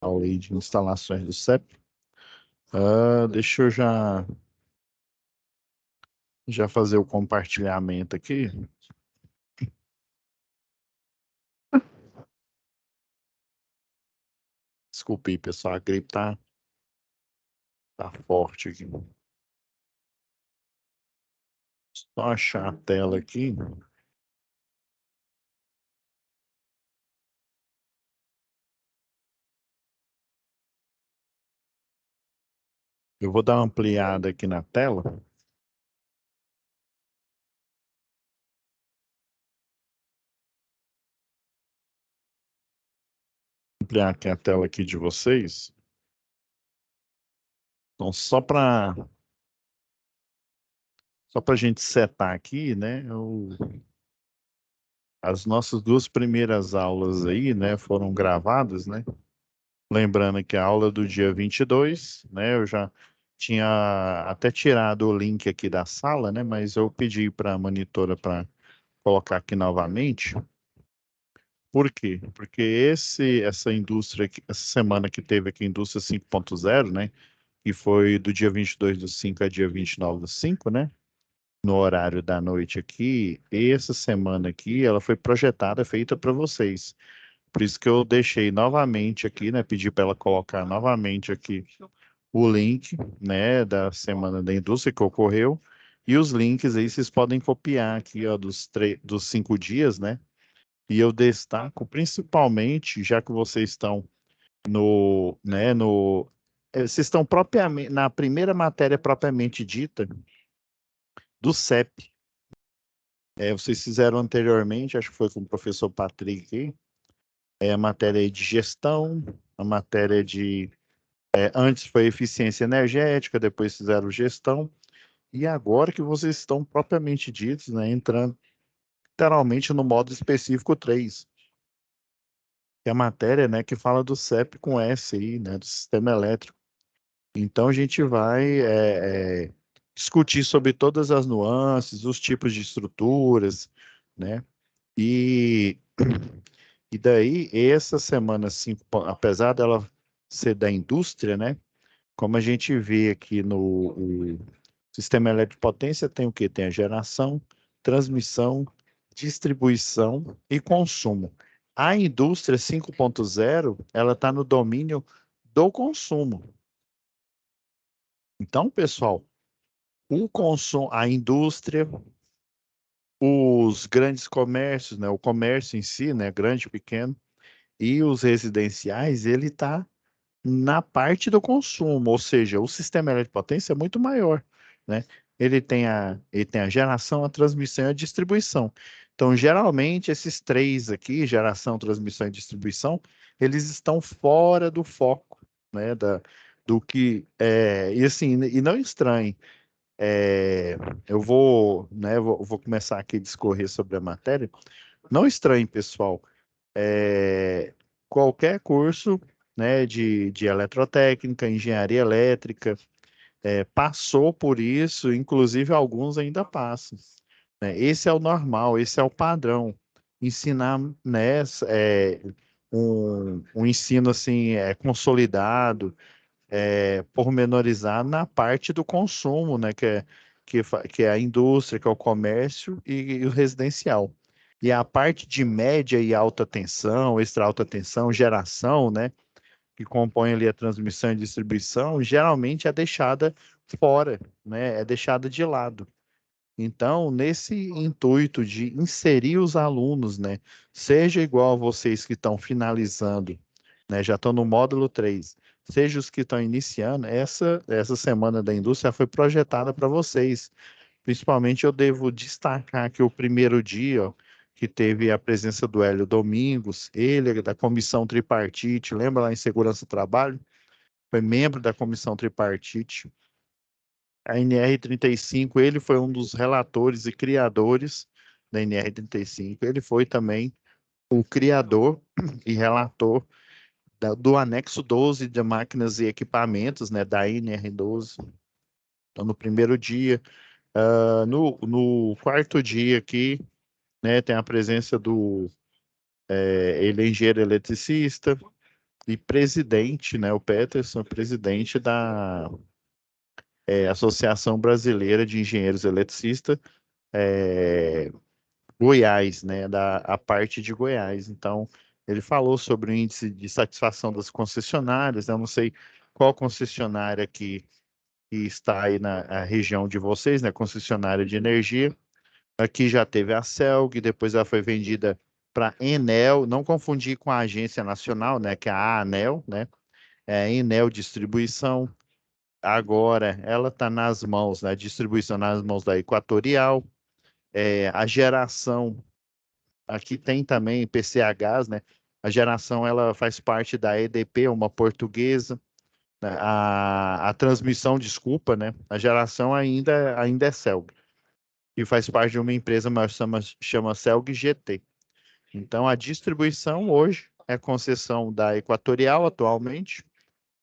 aula aí de instalações do CEP. Deixa eu já fazer o compartilhamento aqui. Desculpe aí, pessoal, a gripe tá forte aqui. Só achar a tela aqui. Eu vou dar uma ampliada aqui na tela. Ampliar aqui a tela aqui de vocês. Então, só para a gente setar aqui, né? As nossas duas primeiras aulas aí, né, foram gravadas, né? Lembrando que a aula do dia 22, né, eu já tinha até tirado o link aqui da sala, né, mas eu pedi para a monitora para colocar aqui novamente. Por quê? Porque essa indústria, essa semana que teve aqui, Indústria 5.0, né, que foi do dia 22/5 a dia 29/5, né, no horário da noite aqui, essa semana aqui, ela foi projetada, feita para vocês. Por isso que eu deixei novamente aqui, né? Pedi para ela colocar novamente aqui o link, né, da Semana da Indústria que ocorreu. E os links aí vocês podem copiar aqui, ó, dos 5 dias, né? E eu destaco principalmente, já que vocês estão vocês estão propriamente na primeira matéria propriamente dita do CEP. Vocês fizeram anteriormente, acho que foi com o professor Patrick, a matéria de gestão, a matéria de antes foi eficiência energética, depois fizeram gestão, e agora que vocês estão propriamente ditos, né, entrando literalmente no modo específico 3, que é a matéria, né, que fala do CEP com S aí, né, do sistema elétrico. Então a gente vai discutir sobre todas as nuances, os tipos de estruturas, né, e, e daí essa semana, assim, apesar dela ser da indústria, né, como a gente vê aqui no sistema elétrico de potência, tem o quê? Tem a geração, transmissão, distribuição e consumo. A indústria 5.0, ela está no domínio do consumo. Então, pessoal, o consumo, a indústria, os grandes comércios, né, o comércio em si, né, grande, pequeno, e os residenciais, ele está na parte do consumo, ou seja, o sistema elétrico de potência é muito maior, né? Ele tem a geração, a transmissão e a distribuição. Então, geralmente, esses três aqui, geração, transmissão e distribuição, eles estão fora do foco, né? Do que, e assim, e não estranhe, é, eu vou, né, vou começar aqui a discorrer sobre a matéria. Não estranhe, pessoal, qualquer curso, né, de eletrotécnica, engenharia elétrica, passou por isso, inclusive alguns ainda passam, né? Esse é o normal, esse é o padrão. Ensinar, né, um ensino assim consolidado, pormenorizado na parte do consumo, né, que é a indústria, que é o comércio e o residencial. E a parte de média e alta tensão, extra alta tensão, geração, né, que compõe ali a transmissão e distribuição, geralmente é deixada fora, né, é deixada de lado. Então, nesse intuito de inserir os alunos, né, seja igual a vocês que estão finalizando, né, já estão no módulo 3, seja os que estão iniciando, essa semana da indústria foi projetada para vocês. Principalmente eu devo destacar que o primeiro dia, ó, que teve a presença do Hélio Domingos, ele é da comissão tripartite, lembra lá em segurança do trabalho? Foi membro da comissão tripartite. A NR35, ele foi um dos relatores e criadores da NR35. Ele foi também o criador e relator do anexo 12 de máquinas e equipamentos, né, da NR12. Então, no primeiro dia, no quarto dia aqui, né, tem a presença ele é engenheiro eletricista, e presidente, né? O Peterson é presidente da Associação Brasileira de Engenheiros Eletricistas, é, Goiás, né? A parte de Goiás. Então, ele falou sobre o índice de satisfação das concessionárias, né? Eu não sei qual concessionária que está aí na região de vocês, né? Concessionária de energia. Aqui já teve a Celg, depois ela foi vendida para Enel, não confundir com a Agência Nacional, né? Que é a ANEL, né? É a Enel Distribuição. Agora ela está nas mãos, né? Distribuição nas mãos da Equatorial. A geração, aqui tem também PCHs, né? A geração ela faz parte da EDP, uma portuguesa. Né? A transmissão, desculpa, né? A geração ainda é Celg, e faz parte de uma empresa, mas chama Celg GT. Então, a distribuição hoje é concessão da Equatorial atualmente,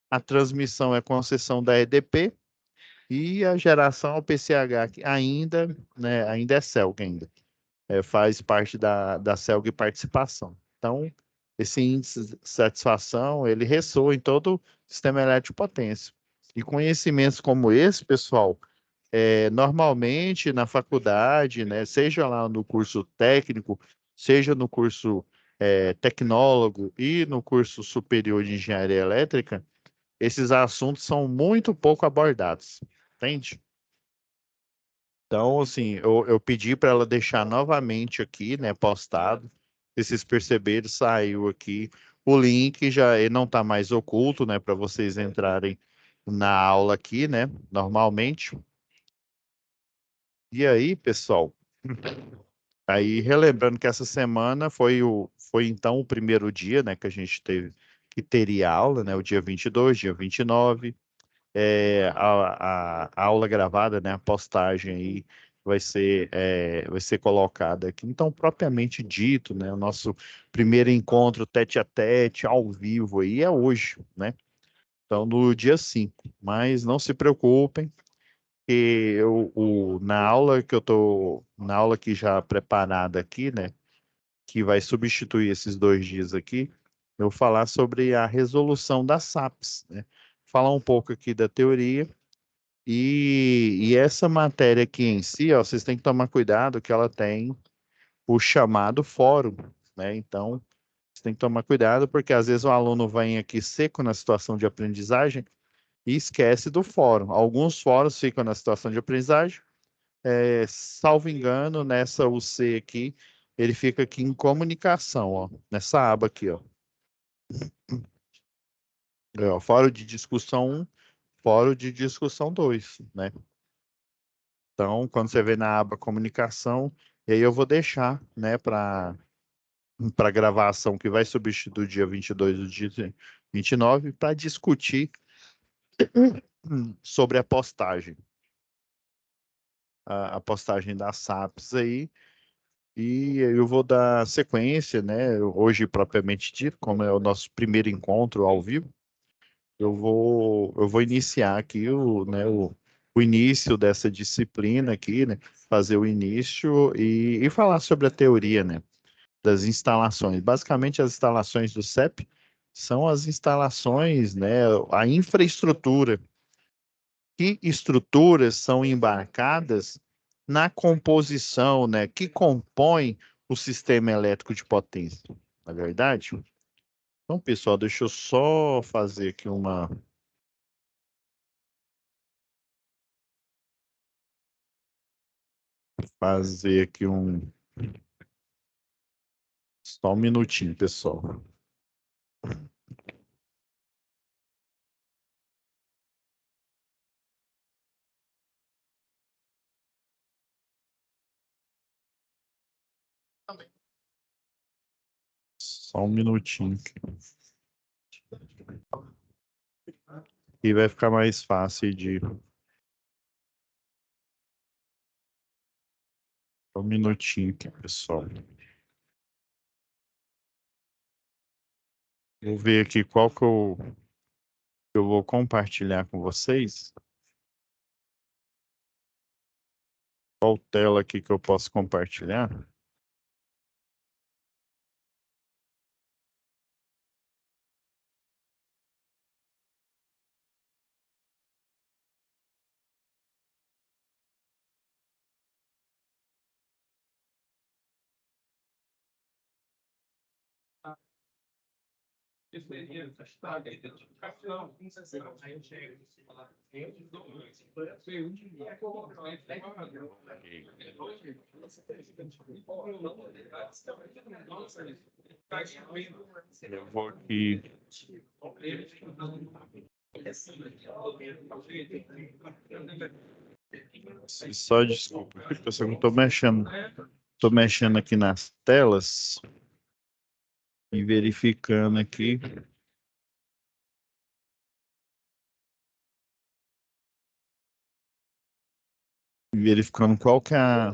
a transmissão é concessão da EDP e a geração ao PCH, que ainda, né, ainda é Celg ainda. Faz parte da Celg Participação. Então, esse índice de satisfação, ele ressoa em todo o sistema elétrico de potência. E conhecimentos como esse, pessoal, normalmente na faculdade, né, seja lá no curso técnico, seja no curso tecnólogo e no curso superior de engenharia elétrica, esses assuntos são muito pouco abordados, entende? Então, assim, eu pedi para ela deixar novamente aqui, né, postado. Se vocês perceberam, saiu aqui o link, já ele não está mais oculto, né, para vocês entrarem na aula aqui, né, normalmente. E aí, pessoal, aí relembrando que essa semana foi então o primeiro dia, né, que a gente teve que teria aula, né, o dia 22, dia 29. A aula gravada, né, a postagem aí vai ser colocada aqui. Então, propriamente dito, né, o nosso primeiro encontro tete a tete, ao vivo aí é hoje, né? Então, no dia 5. Mas não se preocupem, que na aula que eu tô, na aula que já preparada aqui, né, que vai substituir esses 2 dias aqui, eu vou falar sobre a resolução das SAPs, né? Falar um pouco aqui da teoria e essa matéria aqui em si, ó, vocês têm que tomar cuidado que ela tem o chamado fórum, né? Então, vocês têm que tomar cuidado porque às vezes o aluno vem aqui seco na situação de aprendizagem e esquece do fórum. Alguns fóruns ficam na situação de aprendizagem, salvo engano, nessa UC aqui, ele fica aqui em comunicação, ó, nessa aba aqui, ó. Fórum de discussão 1, fórum de discussão 2, né? Então, quando você vê na aba comunicação, e aí eu vou deixar, né, para gravação que vai substituir o dia 22 e o dia 29 para discutir sobre a postagem. A postagem das SAPs aí. E eu vou dar sequência, né? Hoje, propriamente dito, como é o nosso primeiro encontro ao vivo, eu vou iniciar aqui o início dessa disciplina aqui, né? Fazer o início e falar sobre a teoria, né? Das instalações. Basicamente, as instalações do CEP são as instalações, né? A infraestrutura. Que estruturas são embarcadas na composição, né? Que compõe o sistema elétrico de potência, na verdade? Então, pessoal, deixa eu só só um minutinho, pessoal. Só um minutinho e vai ficar mais fácil de. Só um minutinho aqui, pessoal. Vou ver aqui qual que eu vou compartilhar com vocês. Qual tela aqui que eu posso compartilhar? Eu vou aqui. Só desculpa, pessoal, eu tô mexendo aqui nas telas e verificando aqui. Verificando qual que é a.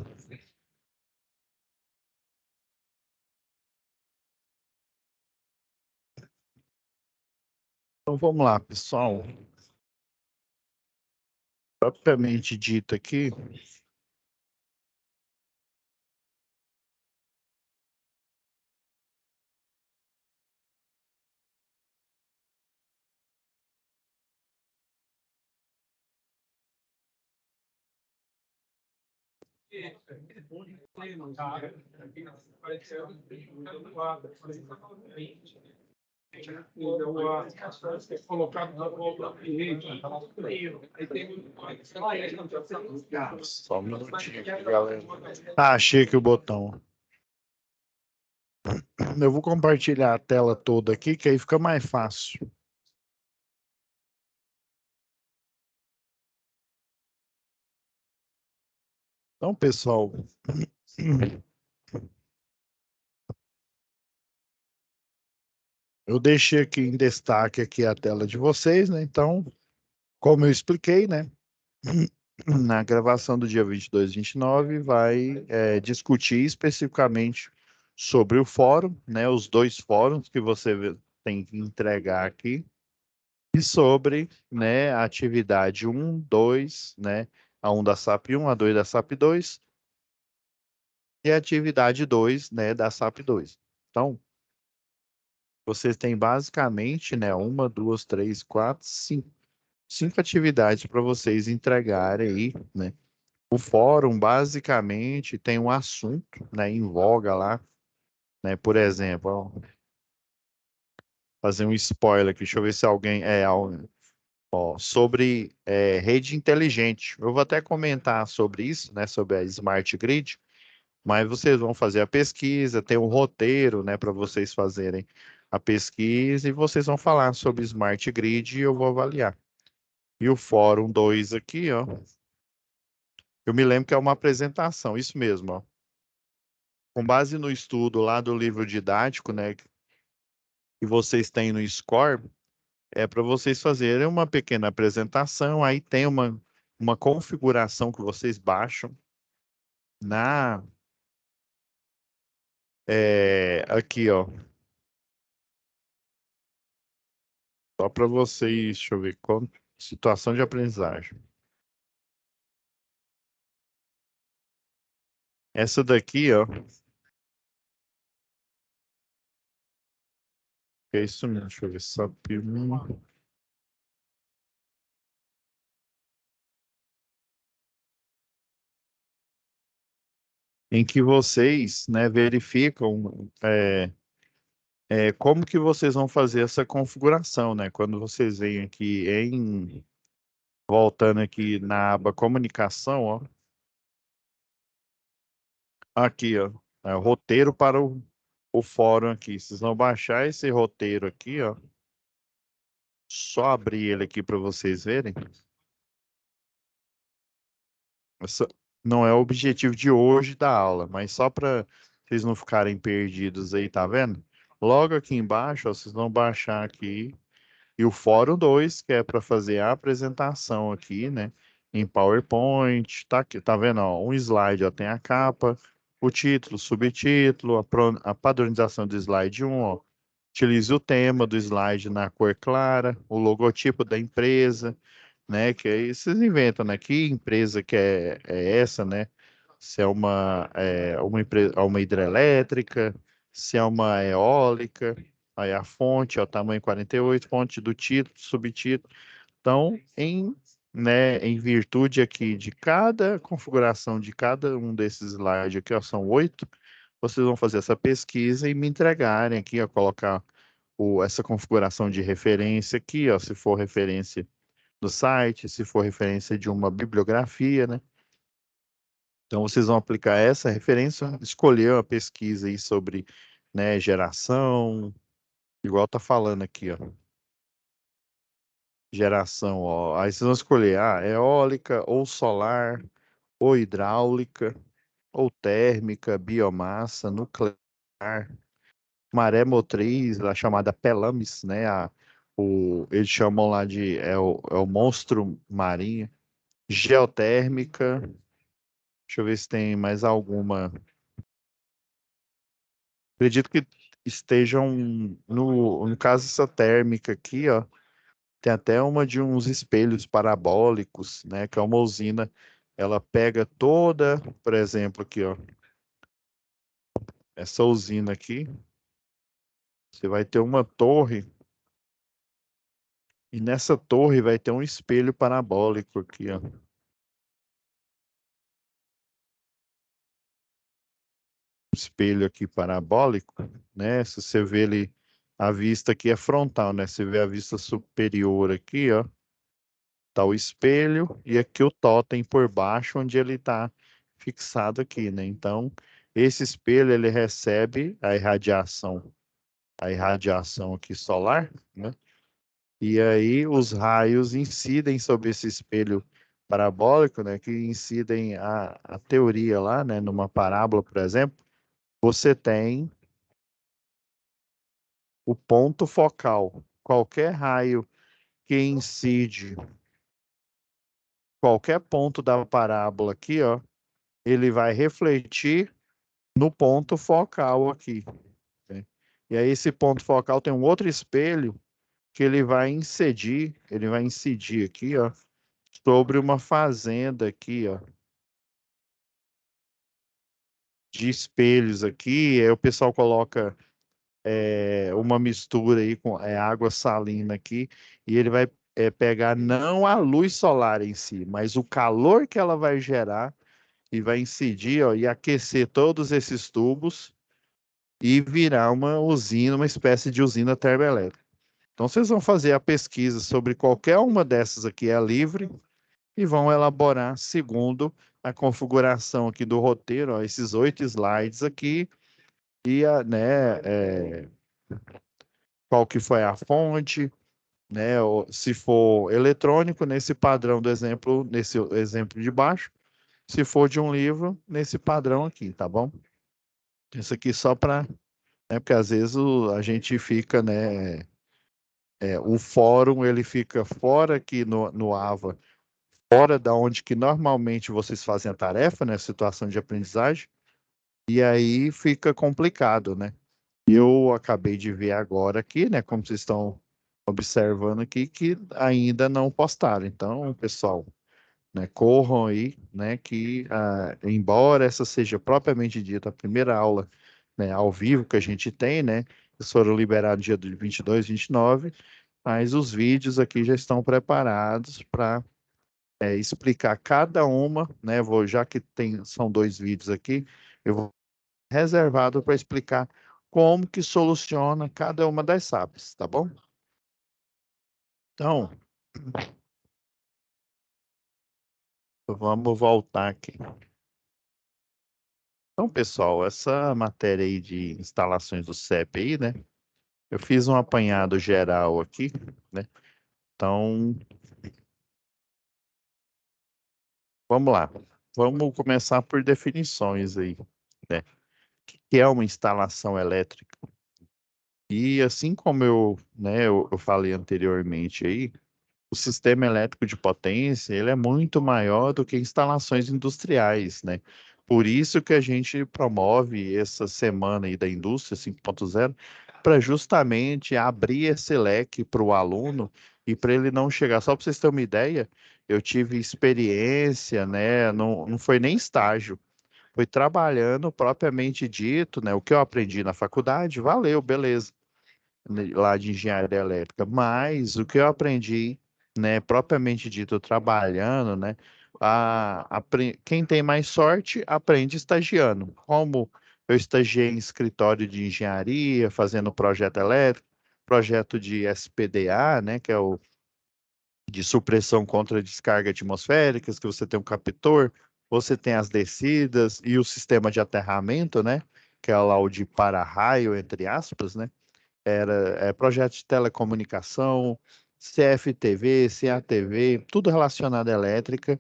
Então vamos lá, pessoal. Propriamente dito aqui, só um minutinho aqui, galera. Ah, achei aqui o botão. Eu vou compartilhar a tela toda aqui, que aí fica mais fácil. Então, pessoal, eu deixei aqui em destaque aqui a tela de vocês, né? Então, como eu expliquei, né? Na gravação do dia 22 e 29, vai discutir especificamente sobre o fórum, né? Os dois fóruns que você tem que entregar aqui, e sobre, né, a atividade 1, 2, né? A 1 da SAP 1, a 2 da SAP 2 e a atividade 2, né, da SAP 2. Então, vocês têm basicamente, né, uma, duas, três, quatro, cinco atividades para vocês entregarem aí, né? O fórum basicamente tem um assunto, né, em voga lá, né? Por exemplo, ó, fazer um spoiler aqui, deixa eu ver se alguém ó, sobre rede inteligente. Eu vou até comentar sobre isso, né, sobre a Smart Grid, mas vocês vão fazer a pesquisa, tem um roteiro, né, para vocês fazerem a pesquisa e vocês vão falar sobre Smart Grid e eu vou avaliar. E o Fórum 2 aqui, ó, eu me lembro que é uma apresentação, isso mesmo, ó. Com base no estudo lá do livro didático, né, que vocês têm no Score, é para vocês fazerem uma pequena apresentação, aí tem uma configuração que vocês baixam na aqui, ó, só para vocês, deixa eu ver, situação de aprendizagem. Essa daqui, ó, é isso mesmo, deixa eu ver, só em que vocês, né, verificam como que vocês vão fazer essa configuração, né? Quando vocês vêm aqui voltando aqui na aba comunicação, ó, aqui, ó, é o roteiro para o fórum aqui. Vocês vão baixar esse roteiro aqui, ó, só abrir ele aqui para vocês verem. Essa não é o objetivo de hoje da aula, mas só para vocês não ficarem perdidos aí, tá vendo? Logo aqui embaixo, ó, vocês vão baixar aqui. E o Fórum 2, que é para fazer a apresentação aqui, né? Em PowerPoint, tá aqui, tá vendo? Ó, um slide, ó, tem a capa, o título, subtítulo, a padronização do slide 1, ó. Utilize o tema do slide na cor clara, o logotipo da empresa, né? Que aí vocês inventam, né? Que empresa que é essa, né? Se é uma empresa, uma hidrelétrica, se é uma eólica, aí a fonte, ó, tamanho 48, fonte do título, subtítulo. Então, em virtude aqui de cada configuração de cada um desses slides aqui, ó, são 8, vocês vão fazer essa pesquisa e me entregarem aqui, ó, colocar essa configuração de referência aqui, ó, se for referência do site, se for referência de uma bibliografia, né? Então, vocês vão aplicar essa referência, escolher uma pesquisa aí sobre, né, geração, igual tá falando aqui, ó, geração, ó. Aí vocês vão escolher, eólica, ou solar, ou hidráulica, ou térmica, biomassa, nuclear, maré motriz, a chamada PELAMIS, né, eles chamam lá de, é o monstro marinho, geotérmica, deixa eu ver se tem mais alguma. Acredito que estejam no caso essa térmica aqui, ó, tem até uma de uns espelhos parabólicos, né, que é uma usina, ela pega toda, por exemplo, aqui, ó, essa usina aqui, você vai ter uma torre e nessa torre vai ter um espelho parabólico aqui, ó. Espelho aqui parabólico, né? Se você vê ele, a vista aqui é frontal, né? Você vê a vista superior aqui, ó, tá o espelho e aqui o totem por baixo, onde ele tá fixado aqui, né? Então, esse espelho ele recebe a irradiação aqui solar, né? E aí os raios incidem sobre esse espelho parabólico, né? Que incidem a teoria lá, né? Numa parábola, por exemplo, você tem o ponto focal. Qualquer raio que incide qualquer ponto da parábola aqui, ó, ele vai refletir no ponto focal aqui, né? E aí esse ponto focal tem um outro espelho que ele vai incidir aqui, ó, sobre uma fazenda aqui, ó, de espelhos aqui. Aí o pessoal coloca uma mistura aí com água salina aqui, e ele vai pegar não a luz solar em si, mas o calor que ela vai gerar e vai incidir, ó, e aquecer todos esses tubos e virar uma usina, uma espécie de usina termoelétrica. Então vocês vão fazer a pesquisa sobre qualquer uma dessas aqui, é livre, e vão elaborar segundo a configuração aqui do roteiro, ó, esses 8 slides aqui, e qual que foi a fonte, né? Se for eletrônico, nesse padrão do exemplo, nesse exemplo de baixo. Se for de um livro, nesse padrão aqui, tá bom? Isso aqui só para, né? Porque às vezes a gente fica, né? O fórum ele fica fora aqui no AVA, fora da onde que normalmente vocês fazem a tarefa, né? Situação de aprendizagem, e aí fica complicado, né? Eu acabei de ver agora aqui, né? Como vocês estão observando aqui, que ainda não postaram. Então, pessoal, né, corram aí, né? Que embora essa seja propriamente dita a primeira aula, né, ao vivo que a gente tem, né? Eles foram liberados dia do 22, 29, mas os vídeos aqui já estão preparados para explicar cada uma, né? Já que são 2 vídeos aqui, eu vou reservado para explicar como que soluciona cada uma das SAPs, tá bom? Então, vamos voltar aqui. Então, pessoal, essa matéria aí de instalações do CEP aí, né? Eu fiz um apanhado geral aqui, né? Então, vamos lá. Vamos começar por definições aí, né? O que é uma instalação elétrica? E assim como eu falei anteriormente aí, o sistema elétrico de potência, ele é muito maior do que instalações industriais, né? Por isso que a gente promove essa semana aí da indústria 5.0 para justamente abrir esse leque para o aluno e para ele não chegar. Só para vocês terem uma ideia, eu tive experiência, né? Não foi nem estágio, foi trabalhando propriamente dito, né? O que eu aprendi na faculdade, valeu, beleza, né, lá de engenharia elétrica, mas o que eu aprendi, né, propriamente dito, trabalhando, né, quem tem mais sorte aprende estagiando. Como eu estagiei em escritório de engenharia, fazendo projeto elétrico, projeto de SPDA, né, que é o de supressão contra descarga atmosféricas, que você tem um captor, você tem as descidas e o sistema de aterramento, né, que é lá o de para-raio, entre aspas, né, projeto de telecomunicação, CFTV, CATV, tudo relacionado à elétrica,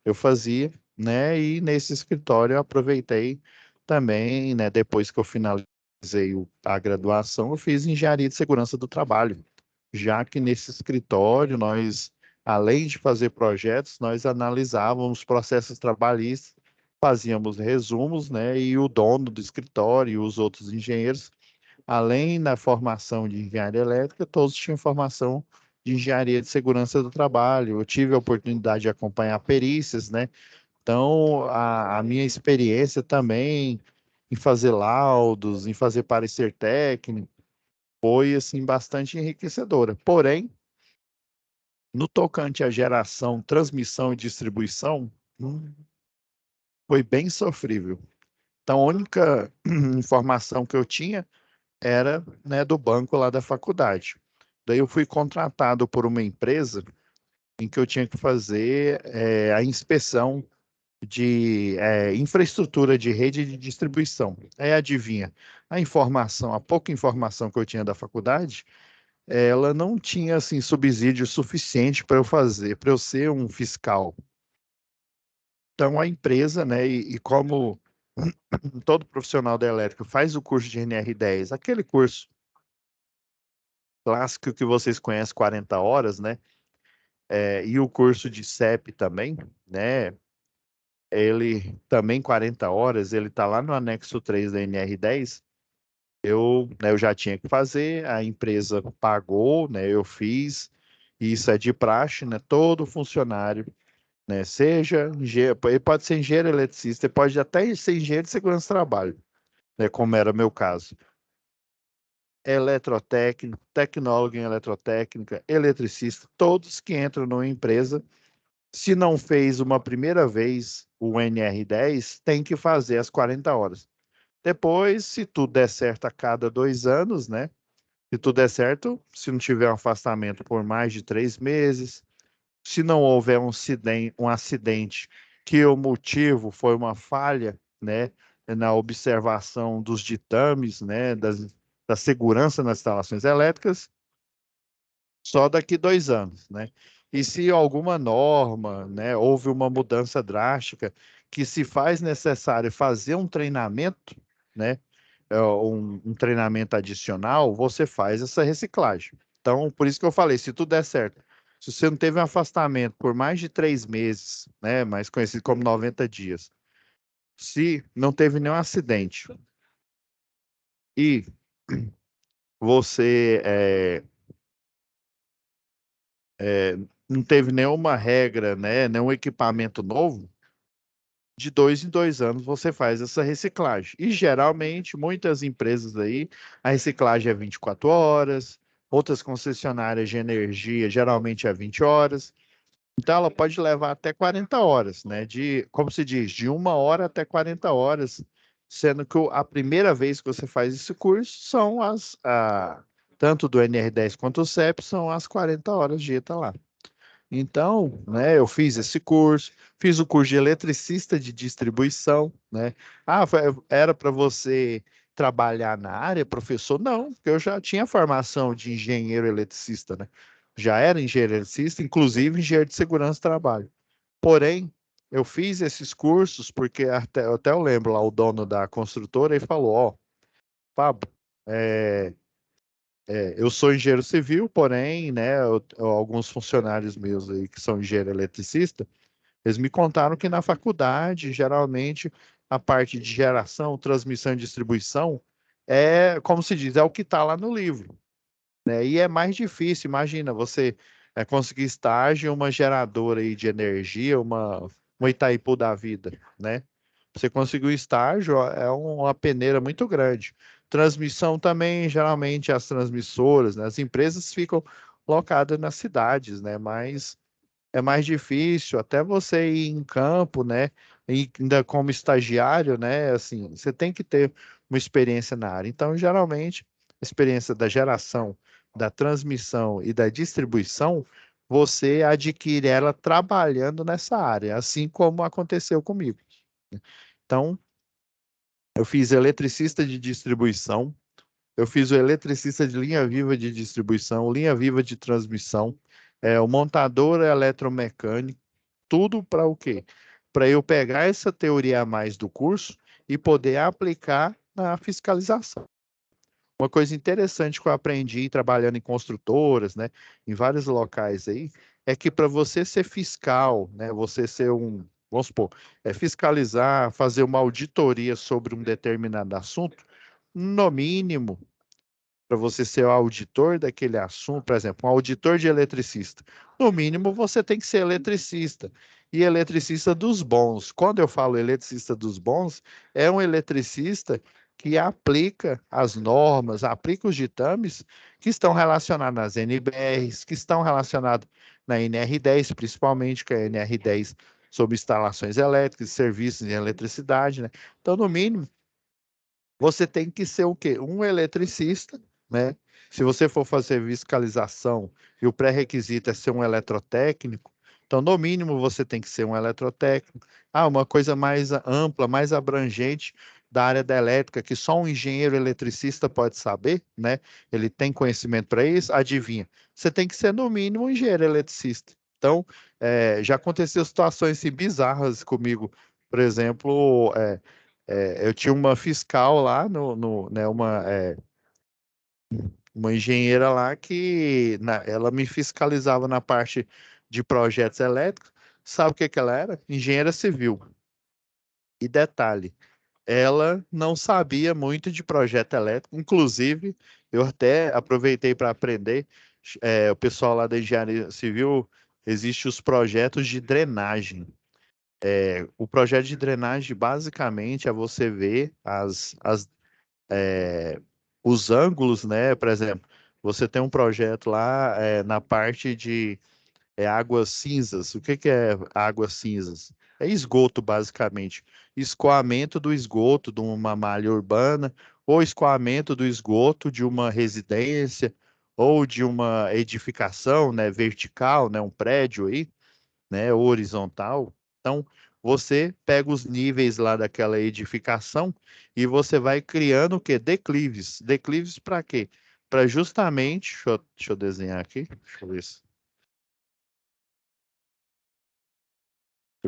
eu fazia, né, e nesse escritório eu aproveitei também, né, depois que eu finalizei a graduação, eu fiz engenharia de segurança do trabalho, já que nesse escritório nós, além de fazer projetos, nós analisávamos processos trabalhistas, fazíamos resumos, né, e o dono do escritório e os outros engenheiros, além da formação de engenharia elétrica, todos tinham formação de engenharia de segurança do trabalho. Eu tive a oportunidade de acompanhar perícias, né? Então, a minha experiência também em fazer laudos, em fazer parecer técnico, foi assim bastante enriquecedora. Porém, no tocante à geração, transmissão e distribuição, foi bem sofrível. Então, a única informação que eu tinha era, né, do banco lá da faculdade. Daí eu fui contratado por uma empresa em que eu tinha que fazer a inspeção de infraestrutura de rede de distribuição. Aí adivinha, a pouca informação que eu tinha da faculdade, ela não tinha assim subsídio suficiente para eu fazer, para eu ser um fiscal. Então a empresa, né, e como todo profissional da elétrica faz o curso de NR10, aquele curso clássico que vocês conhecem, 40 horas, né? E o curso de CEP também, né? Ele também 40 horas, ele está lá no anexo 3 da NR10. Eu já tinha que fazer, a empresa pagou, né? Eu fiz, e isso é de praxe, né? Todo funcionário, né? Ele pode ser engenheiro eletricista, ele pode até ser engenheiro de segurança do trabalho, né? Como era meu caso. Eletrotécnico, tecnólogo em eletrotécnica, eletricista, todos que entram numa empresa, se não fez uma primeira vez o NR10, tem que fazer as 40 horas. Depois, se tudo der certo a cada 2 anos, né? Se tudo der certo, se não tiver um afastamento por mais de 3 meses, se não houver um acidente que o motivo foi uma falha, né, na observação dos ditames, né, da segurança nas instalações elétricas, só daqui 2 anos, né? E se alguma norma, né, houve uma mudança drástica que se faz necessário fazer um treinamento, né, um treinamento adicional, você faz essa reciclagem. Então, por isso que eu falei, se tudo der certo, se você não teve um afastamento por mais de 3 meses, né, mais conhecido como 90 dias, se não teve nenhum acidente e você não teve nenhuma regra, né, nenhum equipamento novo, de 2 em 2 anos você faz essa reciclagem. E geralmente, muitas empresas aí, a reciclagem é 24 horas, outras concessionárias de energia geralmente é 20 horas. Então, ela pode levar até 40 horas, né? Como se diz, de 1 hora até 40 horas, sendo que a primeira vez que você faz esse curso tanto do NR10 quanto do CEP, são as 40 horas de ETA lá. Então, né, eu fiz esse curso, fiz o curso de eletricista de distribuição, né? Era para você trabalhar na área, professor? Não, porque eu já tinha formação de engenheiro eletricista, né? Já era engenheiro eletricista, inclusive engenheiro de segurança do trabalho. Porém, eu fiz esses cursos porque até eu lembro lá, o dono da construtora, ele falou, ó, Fábio, é, eu sou engenheiro civil, porém, né, alguns funcionários meus aí que são engenheiro eletricista, eles me contaram que na faculdade, geralmente, a parte de geração, transmissão e distribuição como se diz, é o que está lá no livro, né? E é mais difícil, imagina, você conseguir estágio em uma geradora aí de energia, uma Itaipu da vida, né? Você conseguir o estágio, ó, é uma peneira muito grande. Transmissão também, geralmente as transmissoras, né, as empresas ficam locadas nas cidades, né? Mas é mais difícil, até você ir em campo, né? E ainda como estagiário, né? Assim, você tem que ter uma experiência na área. Então, geralmente, a experiência da geração, da transmissão e da distribuição, você adquire ela trabalhando nessa área, assim como aconteceu comigo. Então, eu fiz eletricista de distribuição, eu fiz o eletricista de linha viva de distribuição, linha viva de transmissão, o montador eletromecânico, tudo para o quê? Para eu pegar essa teoria a mais do curso e poder aplicar na fiscalização. Uma coisa interessante que eu aprendi trabalhando em construtoras, né, em vários locais aí, é que para você ser fiscal, né, você ser vamos supor, fiscalizar, fazer uma auditoria sobre um determinado assunto, no mínimo, para você ser o auditor daquele assunto, por exemplo, um auditor de eletricista. No mínimo, você tem que ser eletricista. E eletricista dos bons. Quando eu falo eletricista dos bons, é um eletricista que aplica as normas, aplica os ditames que estão relacionados nas NBRs, que estão relacionados na NR10, principalmente, que é a NR10 sobre instalações elétricas, serviços em eletricidade, né? Então, no mínimo, você tem que ser o quê? Um eletricista, né? Se você for fazer fiscalização e o pré-requisito é ser um eletrotécnico, então, no mínimo, você tem que ser um eletrotécnico. Ah, uma coisa mais ampla, mais abrangente da área da elétrica, que só um engenheiro eletricista pode saber, né? Ele tem conhecimento para isso, adivinha? Você tem que ser, no mínimo, um engenheiro eletricista. Então, já aconteceu situações assim, bizarras comigo. Por exemplo, eu tinha uma fiscal lá, né, uma engenheira lá que ela me fiscalizava na parte de projetos elétricos. Sabe o que que ela era? Engenheira civil. E detalhe, ela não sabia muito de projeto elétrico, inclusive eu até aproveitei para aprender, o pessoal lá da engenharia civil, existe os projetos de drenagem. O projeto de drenagem, basicamente, é você ver é, os ângulos, né? Por exemplo, você tem um projeto lá na parte de águas cinzas. O que que é águas cinzas? É esgoto, basicamente. Escoamento do esgoto de uma malha urbana, ou escoamento do esgoto de uma residência, ou de uma edificação, né, vertical, né, um prédio aí, né, horizontal. Então, você pega os níveis lá daquela edificação e você vai criando o quê? Declives. Declives para quê? Para justamente, deixa eu desenhar aqui, deixa eu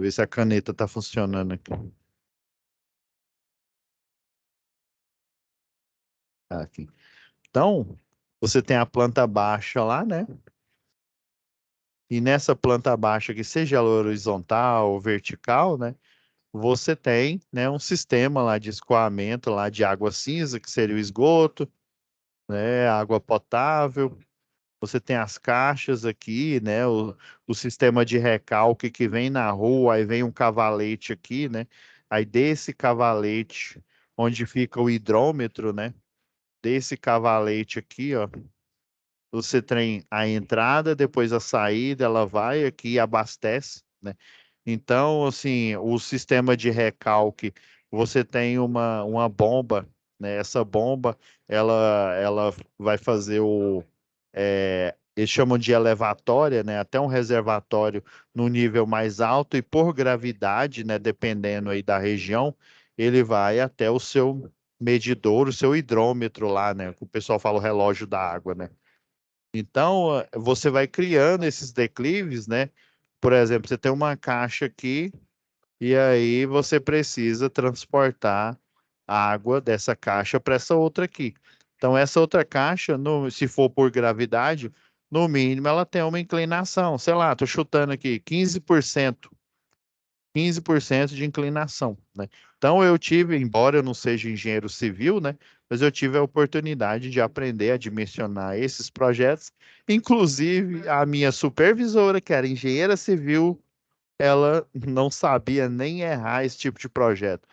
ver se a caneta está funcionando aqui. Aqui. Então, você tem a planta baixa lá, né? E nessa planta baixa, que seja ela horizontal ou vertical, né? Você tem, né, um sistema lá de escoamento lá de água cinza, que seria o esgoto, né, água potável. Você tem as caixas aqui, né, o sistema de recalque que vem na rua, aí vem um cavalete aqui, né? Aí desse cavalete, onde fica o hidrômetro, né? Desse cavalete aqui, ó, você tem a entrada, depois a saída, ela vai aqui e abastece, né? Então, assim, o sistema de recalque, você tem uma bomba, né? Essa bomba, ela vai fazer eles chamam de elevatória, né? Até um reservatório no nível mais alto e por gravidade, né? Dependendo aí da região, ele vai até o seu medidor, o seu hidrômetro lá, né? O pessoal fala o relógio da água, né? Então, você vai criando esses declives, né? Por exemplo, você tem uma caixa aqui e aí você precisa transportar a água dessa caixa para essa outra aqui. Então, essa outra caixa, se for por gravidade, no mínimo ela tem uma inclinação, sei lá, estou chutando aqui, 15% de inclinação, né? Então eu tive, embora eu não seja engenheiro civil, né, mas eu tive a oportunidade de aprender a dimensionar esses projetos. Inclusive a minha supervisora, que era engenheira civil, ela não sabia nem errar esse tipo de projeto.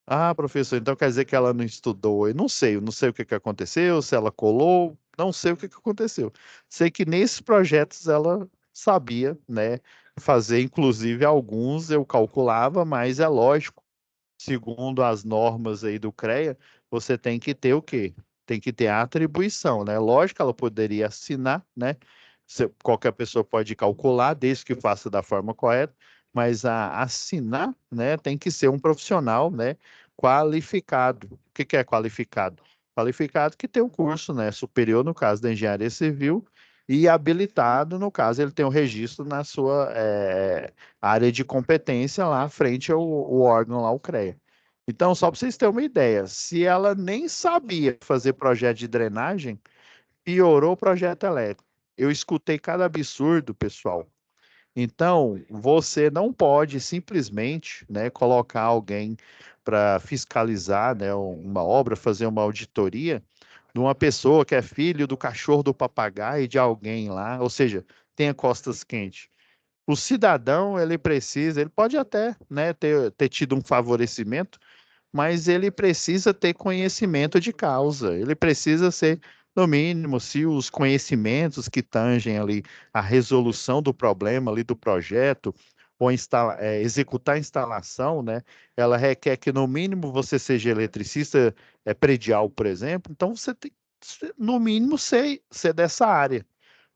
Ah, professor, então quer dizer que ela não estudou? Eu não sei o que que aconteceu, se ela colou, não sei o que que aconteceu. Sei que nesses projetos ela sabia, né, fazer, inclusive alguns eu calculava, mas é lógico, segundo as normas aí do CREA, você tem que ter o quê? tem que ter a atribuição, né? Lógico que ela poderia assinar, né? Qualquer pessoa pode calcular, desde que faça da forma correta, mas a assinar, né, tem que ser um profissional, né, qualificado. O que que é qualificado? Qualificado que tem um curso, né, superior, no caso da engenharia civil, e habilitado, no caso, ele tem o registro na sua área de competência lá, frente ao órgão lá, o CREA. Então, só para vocês terem uma ideia, se ela nem sabia fazer projeto de drenagem, piorou o projeto elétrico. Eu escutei cada absurdo, pessoal. Então, você não pode simplesmente, né, colocar alguém para fiscalizar, né, uma obra, fazer uma auditoria de uma pessoa que é filho do cachorro do papagaio de alguém lá, ou seja, tenha costas quentes. O cidadão, ele precisa, ele pode até, né, ter tido um favorecimento, mas ele precisa ter conhecimento de causa. Ele precisa ser, no mínimo, se os conhecimentos que tangem ali a resolução do problema ali do projeto, ou executar a instalação, né? Ela requer que, no mínimo, você seja eletricista predial, por exemplo. Então, você tem, no mínimo, ser dessa área.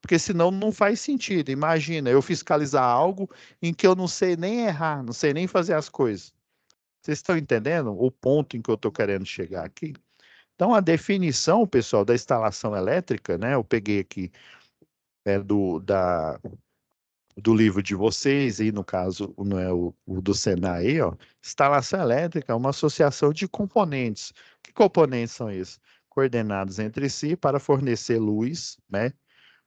Porque senão não faz sentido. Imagina, eu fiscalizar algo em que eu não sei nem errar, não sei nem fazer as coisas. Vocês estão entendendo o ponto em que eu estou querendo chegar aqui? Então, a definição, pessoal, da instalação elétrica, né? Eu peguei aqui do livro de vocês, e no caso, não é o do Senai, aí, ó. Instalação elétrica é uma associação de componentes. Que componentes são esses? Coordenados entre si para fornecer luz, né?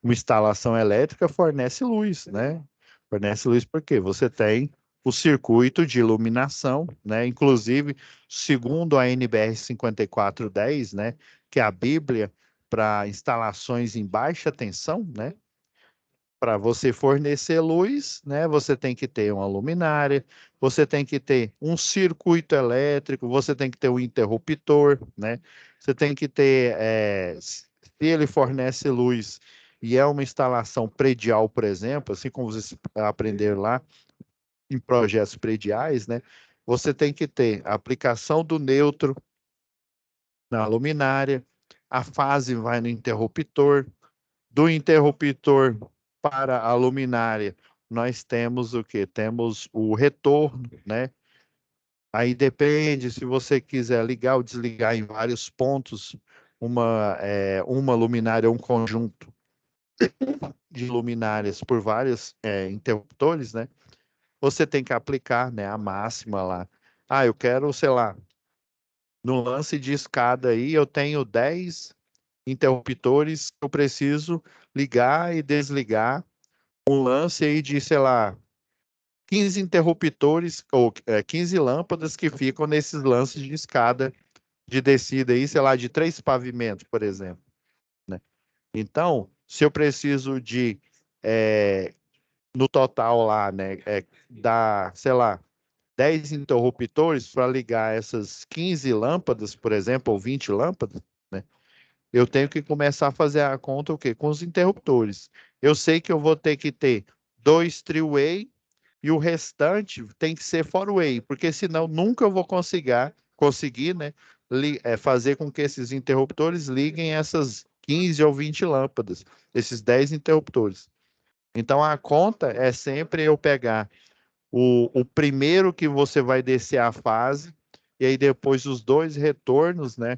Uma instalação elétrica fornece luz, né? Fornece luz porque você tem o circuito de iluminação, né? Inclusive, segundo a NBR 5410, né? Que é a Bíblia para instalações em baixa tensão, né? Para você fornecer luz, né? Você tem que ter uma luminária, você tem que ter um circuito elétrico, você tem que ter um interruptor, né? Você tem que ter, se ele fornece luz e é uma instalação predial, por exemplo, assim como vocês aprenderam lá em projetos prediais, né? Você tem que ter a aplicação do neutro na luminária, a fase vai no interruptor, do interruptor para a luminária, nós temos o quê? Temos o retorno, né? Aí depende se você quiser ligar ou desligar em vários pontos uma luminária, um conjunto de luminárias por vários interruptores, né? Você tem que aplicar, né, a máxima lá. Ah, eu quero, sei lá, no lance de escada aí, eu tenho 10 interruptores que eu preciso ligar e desligar um lance aí de, sei lá, 15 interruptores ou 15 lâmpadas que ficam nesses lances de escada de descida aí, sei lá, de 3 pavimentos, por exemplo, né? Então, se eu preciso de, é, no total lá, né, dar, sei lá, 10 interruptores para ligar essas 15 lâmpadas, por exemplo, ou 20 lâmpadas, né? Eu tenho que começar a fazer a conta o quê? Com os interruptores. Eu sei que eu vou ter que ter 2 three-way e o restante tem que ser four-way, porque senão nunca eu vou conseguir, né, fazer com que esses interruptores liguem essas 15 ou 20 lâmpadas, esses 10 interruptores. Então a conta é sempre eu pegar o primeiro que você vai descer a fase, e aí depois os dois retornos, né,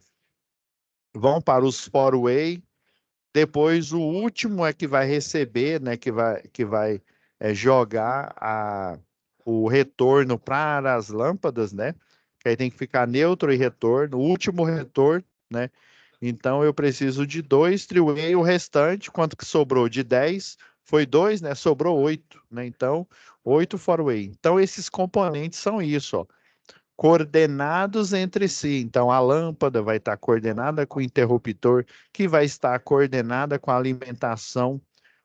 vão para os four-way. Depois o último é que vai receber, né, que vai jogar o retorno para as lâmpadas, né? Que aí tem que ficar neutro e retorno, o último retorno, né? Então eu preciso de 2 three-way, o restante, quanto que sobrou? De 10 foi 2, né? Sobrou 8, né? Então, 8 four-way. Então esses componentes são isso, ó, coordenados entre si. Então, a lâmpada vai estar coordenada com o interruptor, que vai estar coordenada com a alimentação,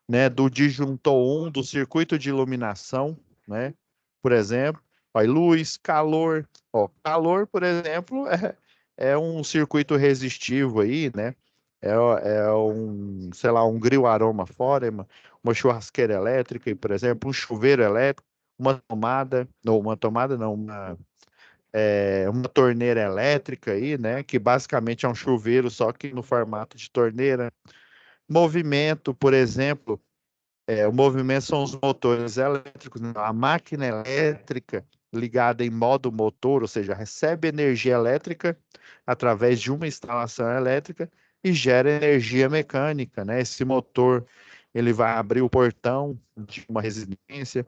né, do disjuntor 1 do circuito de iluminação, né? Por exemplo, ó, luz, calor. Ó, calor, por exemplo, é um circuito resistivo aí, né? Sei lá, um grill aroma fora, uma churrasqueira elétrica, por exemplo, um chuveiro elétrico, uma tomada, não, uma tomada não, uma torneira elétrica aí, né? Que basicamente é um chuveiro, só que no formato de torneira. Movimento, por exemplo, o movimento são os motores elétricos, né? A máquina elétrica ligada em modo motor, ou seja, recebe energia elétrica através de uma instalação elétrica e gera energia mecânica, né? Esse motor, ele vai abrir o portão de uma residência,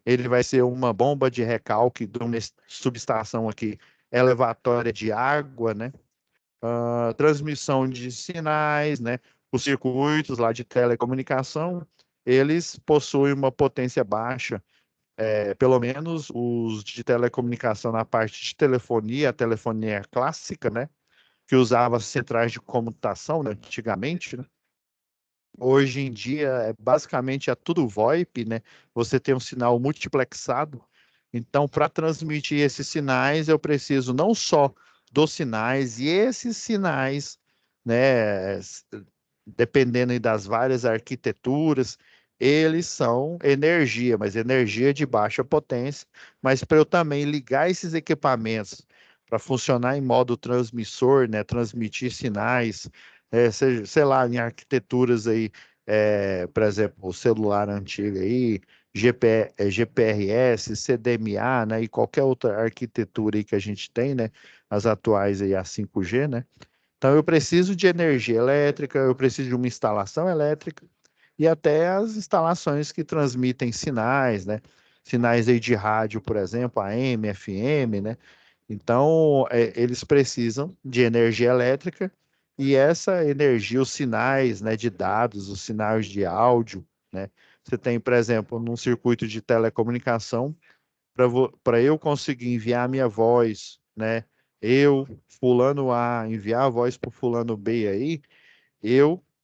ele vai ser uma bomba de recalque de uma subestação aqui elevatória de água, né? Transmissão de sinais, né? Os circuitos lá de telecomunicação, eles possuem uma potência baixa, pelo menos os de telecomunicação na parte de telefonia, a telefonia clássica, né? Que usava centrais de comutação, né, antigamente, né? Hoje em dia, basicamente é tudo VoIP, né? Você tem um sinal multiplexado. Então, para transmitir esses sinais, eu preciso não só dos sinais, e esses sinais, né, dependendo aí das várias arquiteturas, eles são energia, mas energia de baixa potência. Mas para eu também ligar esses equipamentos para funcionar em modo transmissor, né, transmitir sinais, seja, sei lá, em arquiteturas aí, por exemplo, o celular antigo aí, GPRS, CDMA, né, e qualquer outra arquitetura aí que a gente tem, né, as atuais aí, a 5G, né? Então, eu preciso de energia elétrica, eu preciso de uma instalação elétrica e até as instalações que transmitem sinais, né? Sinais aí de rádio, por exemplo, AM, FM, né? Então, eles precisam de energia elétrica e essa energia, os sinais, né, de dados, os sinais de áudio, né? Você tem, por exemplo, num circuito de telecomunicação, para eu conseguir enviar minha voz, né? Eu, fulano A, enviar a voz para fulano B aí,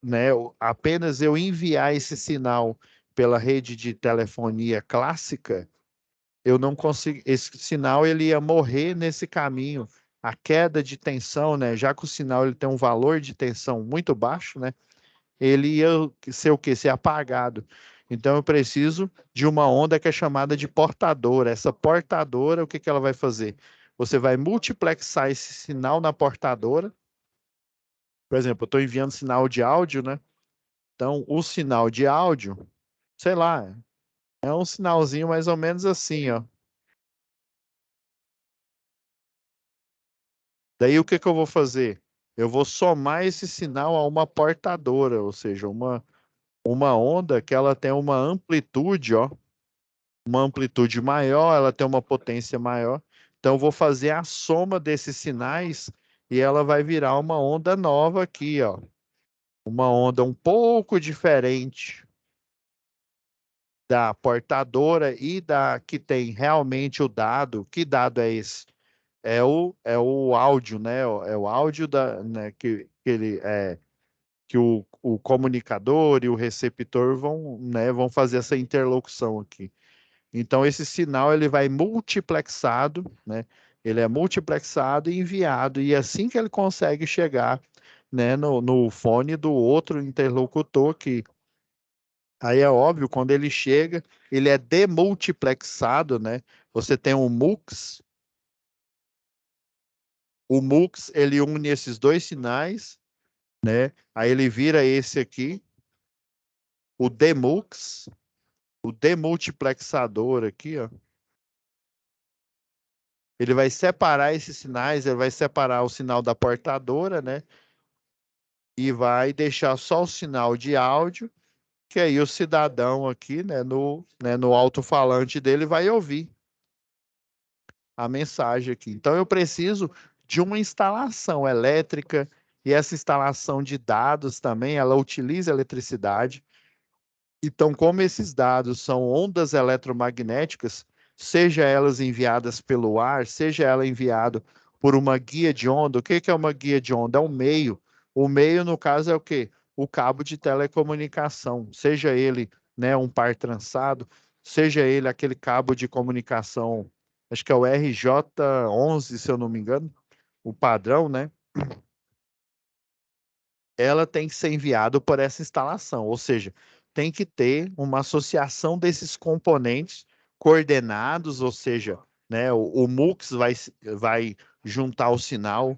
né, apenas eu enviar esse sinal pela rede de telefonia clássica, eu não consigo, esse sinal ele ia morrer nesse caminho. A queda de tensão, né? Já que o sinal ele tem um valor de tensão muito baixo, né? Ele ia ser o quê? Ser apagado. Então eu preciso de uma onda que é chamada de portadora. Essa portadora, o que que ela vai fazer? Você vai multiplexar esse sinal na portadora. Por exemplo, eu estou enviando sinal de áudio, né? Então, o sinal de áudio, sei lá, é um sinalzinho mais ou menos assim, ó. Daí o que que eu vou fazer? Eu vou somar esse sinal a uma portadora, ou seja, uma onda que ela tem uma amplitude, ó, uma amplitude maior, ela tem uma potência maior. Então, eu vou fazer a soma desses sinais e ela vai virar uma onda nova aqui, ó. Uma onda um pouco diferente da portadora e da que tem realmente o dado. Que dado é esse? É o áudio, né? É o áudio né, que o comunicador e o receptor vão, né, vão fazer essa interlocução aqui. Então, esse sinal ele vai multiplexado, né? Ele é multiplexado e enviado, e assim que ele consegue chegar, né, no fone do outro interlocutor, que aí é óbvio, quando ele chega, ele é demultiplexado, né? Você tem um MUX, o MUX ele une esses dois sinais, né? Aí ele vira esse aqui, o demux, o demultiplexador aqui, ó. Ele vai separar esses sinais, ele vai separar o sinal da portadora, né? E vai deixar só o sinal de áudio, que aí o cidadão aqui, né, no alto-falante dele vai ouvir a mensagem aqui. Então eu preciso de uma instalação elétrica e essa instalação de dados também, ela utiliza eletricidade. Então, como esses dados são ondas eletromagnéticas, seja elas enviadas pelo ar, seja ela enviado por uma guia de onda, o que que é uma guia de onda? É um meio. O meio, no caso, é o quê? O cabo de telecomunicação, seja ele, né, um par trançado, seja ele aquele cabo de comunicação, acho que é o RJ11, se eu não me engano, o padrão, né? Ela tem que ser enviada por essa instalação, ou seja, tem que ter uma associação desses componentes coordenados, ou seja, né? O mux vai juntar o sinal,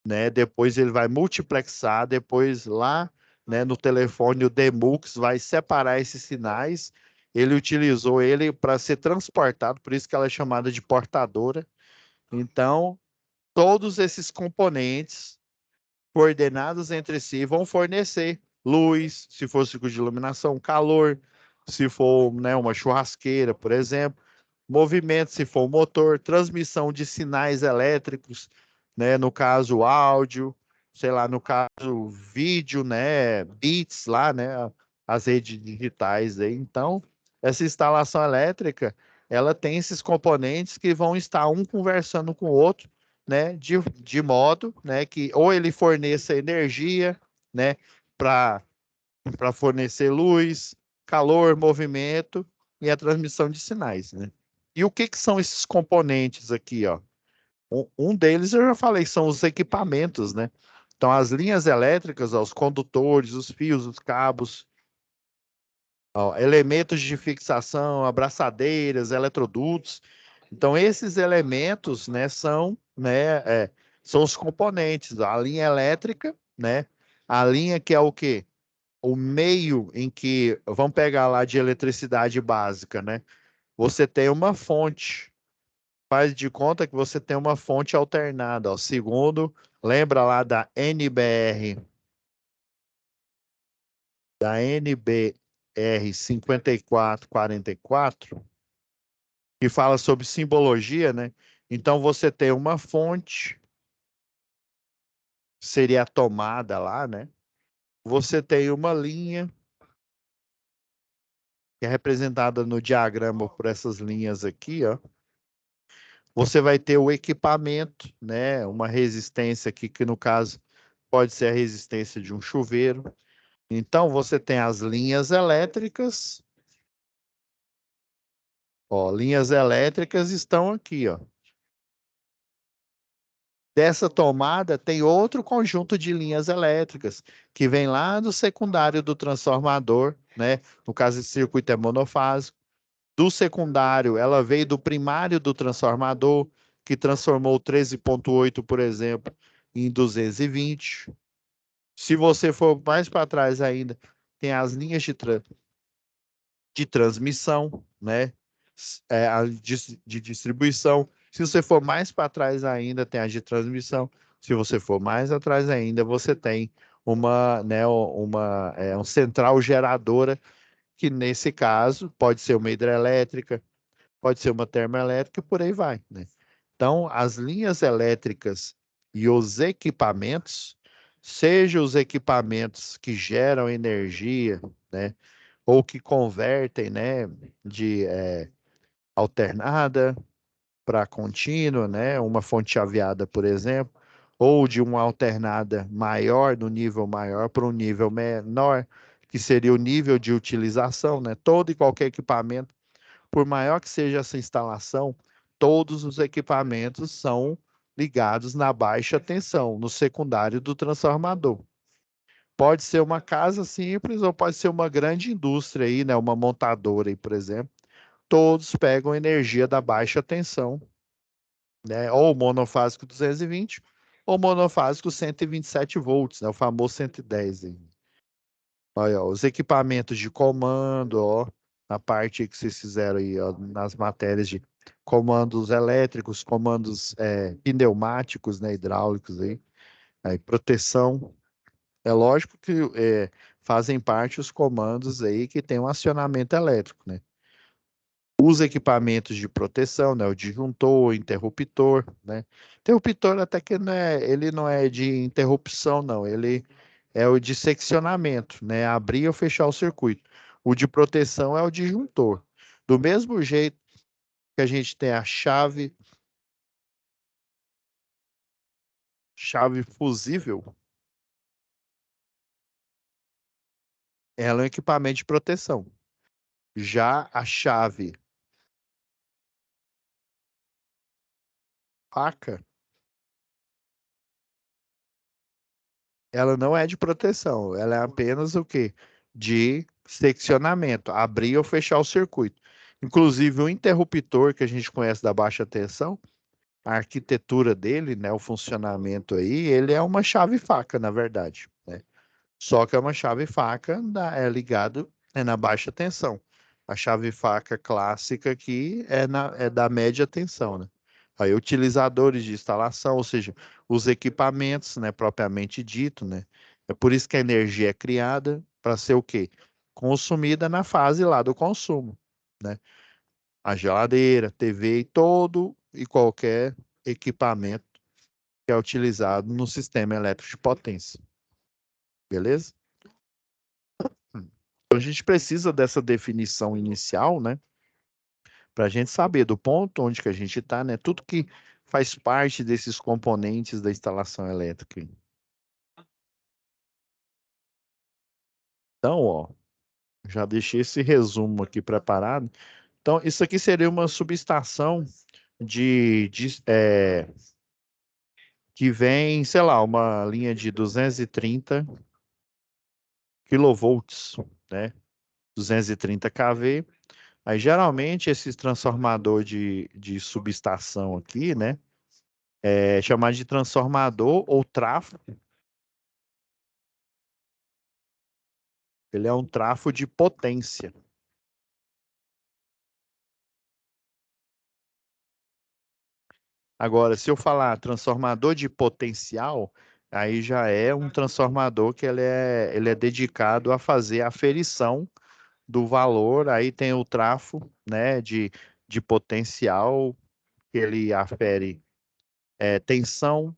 né? Depois ele vai multiplexar, depois lá, né, no telefone o demux vai separar esses sinais. Ele utilizou ele para ser transportado, por isso que ela é chamada de portadora. Então, todos esses componentes coordenados entre si vão fornecer luz, se for ciclo de iluminação, calor, se for, né, uma churrasqueira, por exemplo, movimento, se for um motor, transmissão de sinais elétricos, né, no caso áudio, sei lá, no caso vídeo, né, bits lá, né, as redes digitais aí. Então, essa instalação elétrica, ela tem esses componentes que vão estar um conversando com o outro, né, de modo, né, que ou ele forneça energia, né, para fornecer luz, calor, movimento e a transmissão de sinais, né? E o que que são esses componentes aqui, ó? Um deles eu já falei, são os equipamentos, né? Então, as linhas elétricas, ó, os condutores, os fios, os cabos, ó, elementos de fixação, abraçadeiras, eletrodutos. Então, esses elementos, né, são os componentes. A linha elétrica, né? A linha que é o quê? O meio em que, vamos pegar lá de eletricidade básica, né? Você tem uma fonte, faz de conta que você tem uma fonte alternada, ó. Segundo, lembra lá da NBR 5444, que fala sobre simbologia, né? Então você tem uma fonte, seria a tomada lá, né? Você tem uma linha, que é representada no diagrama por essas linhas aqui, ó. Você vai ter o equipamento, né? Uma resistência aqui, que no caso pode ser a resistência de um chuveiro. Então, você tem as linhas elétricas. Ó, linhas elétricas estão aqui, ó. Dessa tomada tem outro conjunto de linhas elétricas que vem lá do secundário do transformador, né? No caso, esse circuito é monofásico. Do secundário, ela veio do primário do transformador, que transformou 13,8, por exemplo, em 220. Se você for mais para trás ainda, tem as linhas de transmissão, né? De distribuição. Se você for mais para trás ainda, tem as de transmissão. Se você for mais atrás ainda, você tem um central geradora, que nesse caso pode ser uma hidrelétrica, pode ser uma termoelétrica e por aí vai, né? Então, as linhas elétricas e os equipamentos, seja os equipamentos que geram energia, né, ou que convertem, né, de alternada para contínua, né, uma fonte chaveada, por exemplo, ou de uma alternada maior, no nível maior, para um nível menor, que seria o nível de utilização, né? Todo e qualquer equipamento, por maior que seja essa instalação, todos os equipamentos são ligados na baixa tensão, no secundário do transformador. Pode ser uma casa simples ou pode ser uma grande indústria aí, né? Uma montadora aí, por exemplo. Todos pegam energia da baixa tensão, né? Ou monofásico 220 ou monofásico 127 volts, né? O famoso 110 aí. Olha, ó, os equipamentos de comando, ó, na parte que vocês fizeram aí, ó, nas matérias de comandos elétricos, comandos pneumáticos, né, hidráulicos aí, proteção. É lógico que fazem parte os comandos aí que tem um acionamento elétrico, né? Os equipamentos de proteção, né? O disjuntor, o interruptor, né? Interruptor até que ele não é de interrupção, não. Ele é o de seccionamento, né? Abrir ou fechar o circuito. O de proteção é o disjuntor. Do mesmo jeito que a gente tem a chave fusível, ela é um equipamento de proteção. Já a chave faca, ela não é de proteção, ela é apenas o quê? De seccionamento, abrir ou fechar o circuito. Inclusive, o interruptor que a gente conhece da baixa tensão, a arquitetura dele, né, o funcionamento aí, ele é uma chave faca, na verdade, né? Só que é uma chave faca é ligado na baixa tensão. A chave faca clássica aqui é da média tensão, né? Aí utilizadores de instalação, ou seja, os equipamentos, né, propriamente dito, né? É por isso que a energia é criada para ser o quê? Consumida na fase lá do consumo, né? A geladeira, TV e todo e qualquer equipamento que é utilizado no sistema elétrico de potência, beleza? Então, a gente precisa dessa definição inicial, né? Para a gente saber do ponto onde que a gente está, né? Tudo que faz parte desses componentes da instalação elétrica. Então, ó, já deixei esse resumo aqui preparado. Então, isso aqui seria uma subestação que vem, sei lá, uma linha de 230 kilovolts, né? 230 kV. Aí, geralmente, esse transformador de subestação aqui, né? É chamado de transformador ou trafo. Ele é um trafo de potência. Agora, se eu falar transformador de potencial, aí já é um transformador que ele é dedicado a fazer a aferição do valor. Aí tem o trafo, né, de potencial, que ele afere tensão.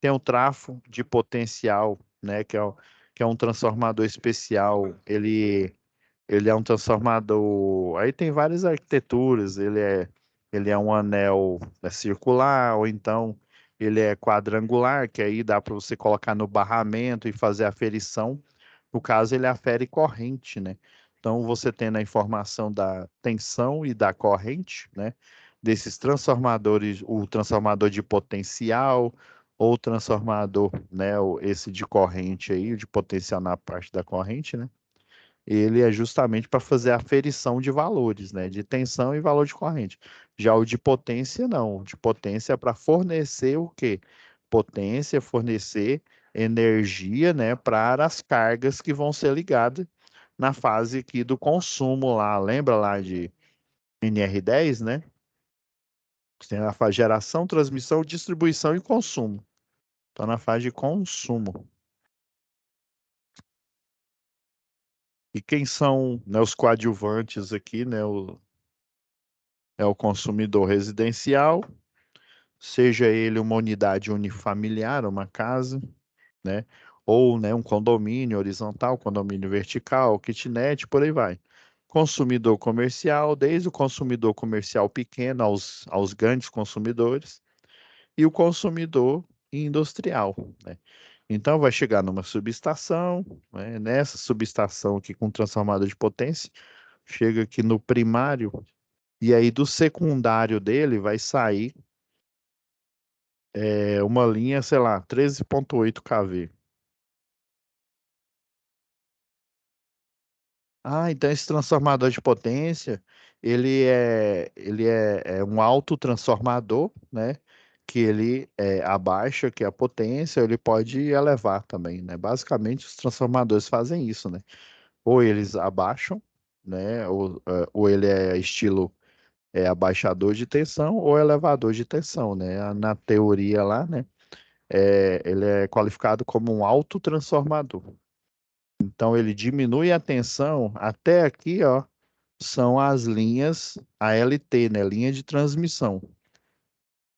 Tem o trafo de potencial, né, que é um transformador especial. Ele é um transformador. Aí tem várias arquiteturas. Ele é um anel circular, ou então ele é quadrangular, que aí dá para você colocar no barramento e fazer a aferição. No caso, ele afere corrente, né? Então, você tendo a informação da tensão e da corrente, né? Desses transformadores, o transformador de potencial, ou o transformador, né? Esse de corrente aí, o de potencial na parte da corrente, né? Ele é justamente para fazer a aferição de valores, né? De tensão e valor de corrente. Já o de potência, não. O de potência é para fornecer o quê? Potência, fornecer energia, né? Para as cargas que vão ser ligadas na fase aqui do consumo lá. Lembra lá de NR10, né? Tem a fase geração, transmissão, distribuição e consumo. Então, na fase de consumo. E quem são, né, os coadjuvantes aqui, né? É o consumidor residencial, seja ele uma unidade unifamiliar, uma casa, né? Ou, né, um condomínio horizontal, condomínio vertical, kitnet, por aí vai. Consumidor comercial, desde o consumidor comercial pequeno aos grandes consumidores, e o consumidor industrial, né? Então, vai chegar numa subestação, né? Nessa subestação aqui com transformador de potência, chega aqui no primário, e aí do secundário dele vai sair uma linha, sei lá, 13,8 kV. Ah, então esse transformador de potência, ele é um autotransformador, né? Que ele abaixa que é a potência, ele pode elevar também, né? Basicamente, os transformadores fazem isso, né? Ou eles abaixam, né? Ou ele é estilo abaixador de tensão ou elevador de tensão, né? Na teoria lá, né? Ele é qualificado como um autotransformador. Então, ele diminui a tensão até aqui, ó, são as linhas ALT, né? Linha de transmissão.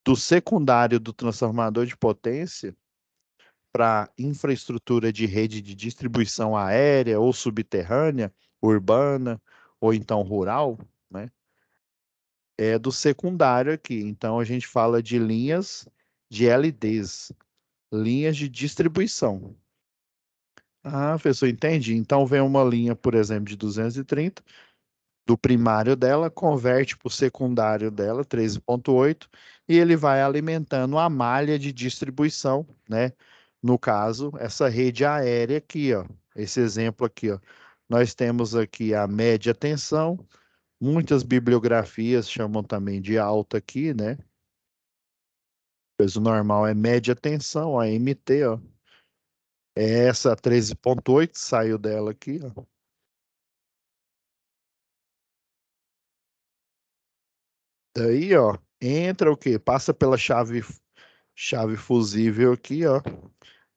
Do secundário do transformador de potência para infraestrutura de rede de distribuição aérea ou subterrânea, urbana ou então rural, né? É do secundário aqui. Então, a gente fala de linhas de LDs, linhas de distribuição. Ah, professor, entendi. Então vem uma linha, por exemplo, de 230 do primário dela, converte para o secundário dela, 13,8, e ele vai alimentando a malha de distribuição, né? No caso, essa rede aérea aqui, ó. Esse exemplo aqui, ó. Nós temos aqui a média tensão, Muitas bibliografias chamam também de alta aqui, né? Pois o normal é média tensão, a MT, ó. É essa 13,8 saiu dela aqui, ó. Daí, ó, entra o quê? Passa pela chave fusível aqui, ó.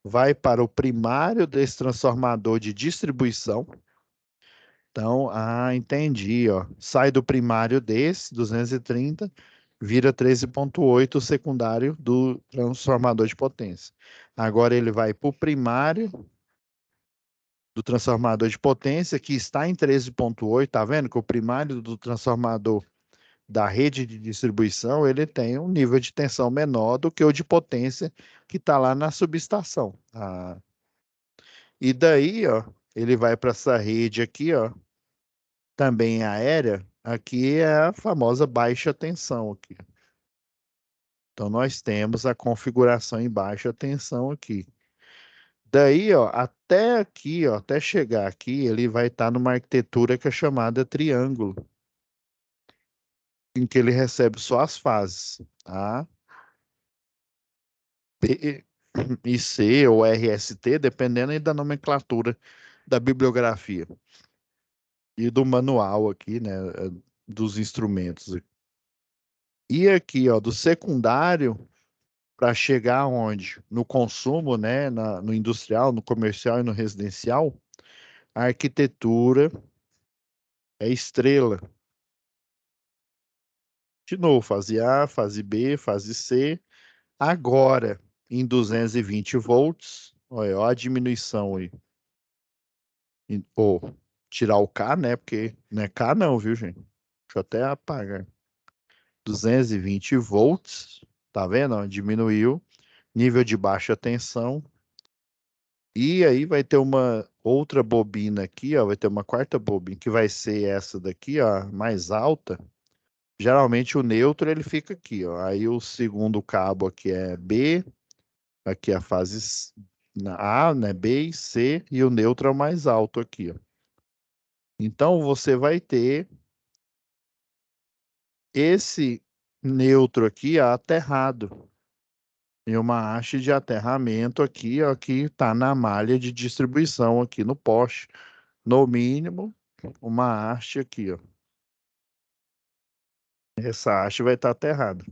Vai para o primário desse transformador de distribuição. Então, entendi, ó. Sai do primário desse, 230, vira 13,8 o secundário do transformador de potência. Agora ele vai para o primário do transformador de potência, que está em 13,8. Tá vendo que o primário do transformador da rede de distribuição, ele tem um nível de tensão menor do que o de potência que está lá na subestação. E daí, ó, ele vai para essa rede aqui, ó, também aérea. Aqui é a famosa baixa tensão aqui. Então nós temos a configuração em baixa tensão aqui. Daí, ó, até aqui, ó, até chegar aqui, ele vai estar numa arquitetura que é chamada triângulo, em que ele recebe só as fases A, B e C ou RST, dependendo aí da nomenclatura da bibliografia e do manual aqui, né, dos instrumentos. E aqui, ó, do secundário para chegar onde? No consumo, né, no industrial, no comercial e no residencial, a arquitetura é estrela. De novo, fase A, fase B, fase C. Agora, em 220 volts, olha, ó a diminuição aí. Ou tirar o K, né? Porque não é K não, viu, gente? Deixa eu até apagar. 220 volts, tá vendo? Ó? Diminuiu. Nível de baixa tensão. E aí vai ter uma outra bobina aqui, ó. Vai ter uma quarta bobina, que vai ser essa daqui, ó, mais alta. Geralmente o neutro ele fica aqui, ó. Aí o segundo cabo aqui é B, aqui é a fase A, né? B e C, e o neutro é o mais alto aqui, ó. Então você vai ter esse neutro aqui ó, aterrado e uma haste de aterramento aqui, ó, que está na malha de distribuição aqui no poste. No mínimo, uma haste aqui, ó. Essa haste vai estar aterrada.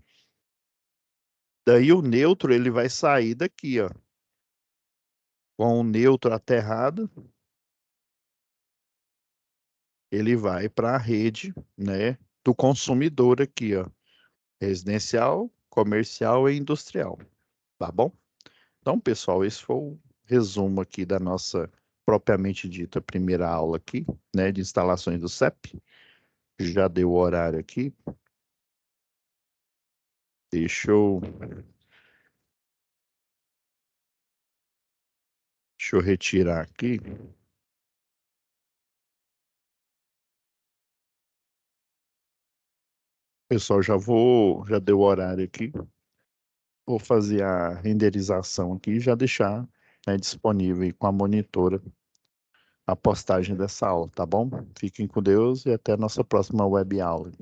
Daí o neutro ele vai sair daqui, ó. Com o neutro aterrado, ele vai para a rede, né, do consumidor aqui, ó. Residencial, comercial e industrial, tá bom? Então, pessoal, esse foi o resumo aqui da nossa propriamente dita primeira aula aqui, né, de instalações do CEP. Já deu o horário aqui. Deixa eu, deixa eu retirar aqui. Pessoal, já deu o horário aqui. Vou fazer a renderização aqui e já deixar, né, disponível aí com a monitora a postagem dessa aula, tá bom? Fiquem com Deus e até a nossa próxima web aula.